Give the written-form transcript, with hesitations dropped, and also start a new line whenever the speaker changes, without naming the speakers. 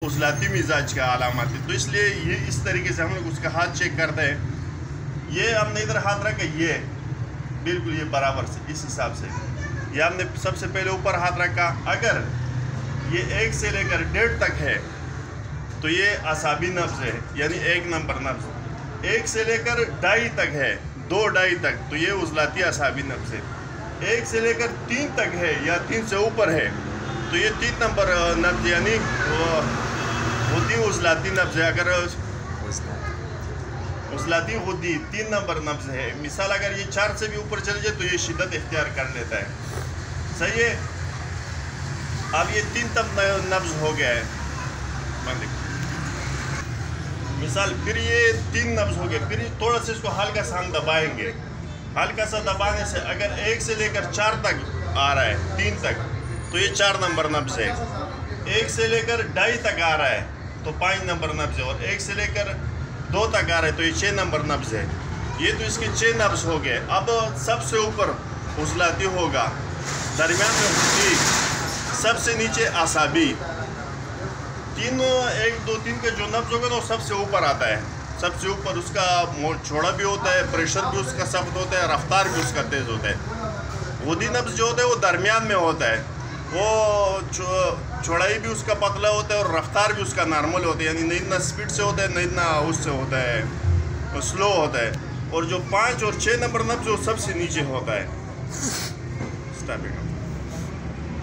उजलाती मिजाज का अलामत है। तो इसलिए ये इस तरीके से हम लोग उसका हाथ चेक करते हैं। ये हमने इधर हाथ रखा, ये बिल्कुल ये बराबर से इस हिसाब से ये हमने सबसे पहले ऊपर हाथ रखा। अगर ये 1 से लेकर 1.5 तक है तो ये असाबी नब्ज़ है, यानी 1 नंबर नब्ज़। 1 से लेकर 2.5 तक है, 2.5 तक, तो ये उजलाती असाबी नब्ज़ है। 1 से लेकर 3 तक है या 3 से ऊपर है तो ये 3 नंबर नब्ज़ यानी होती उजलाती नब्ज़ है। अगर उजलाती खुदी 3 नंबर नब्ज़ है। मिसाल अगर ये 4 से भी ऊपर चले जाए तो ये शिद्दत इख्तियार कर लेता है। सही है। अब ये 3 तब नब्ज़ हो गया है मिसाल, फिर ये 3 नब्ज़ हो गए। फिर थोड़ा सा इसको हल्का सा हम दबाएंगे। हल्का सा दबाने से अगर 1 से लेकर 4 तक आ रहा है, 3 तक, तो ये 4 नंबर नब्ज़ है। 1 से लेकर 2.5 तक आ रहा है तो 5 नंबर नब्ज़ है। और 1 से लेकर 2 तक आ रहा है तो ये 6 नंबर नब्ज़ है। ये तो इसके 6 नब्ज़ हो गए। अब सबसे ऊपर उजलाती होगा, दरमियान में खुदी, सबसे नीचे असाबी। 1 2 3 के जो नब्ज़ होगा ना वो सबसे ऊपर आता है। सबसे ऊपर उसका छोड़ा भी होता है, प्रेशर भी उसका सख्त होता है, रफ्तार भी उसका तेज़ होता है। खुदी नब्ज़ जो होता है वो दरमियान में होता है। वो चौड़ाई भी उसका पतला होता है और रफ्तार भी उसका नॉर्मल होता है, यानी नहीं इतना स्पीड से होता है नहीं इतना उससे होता है, स्लो होता है। और जो 5 और 6 नंबर नब्ज़ वो सबसे नीचे होता है।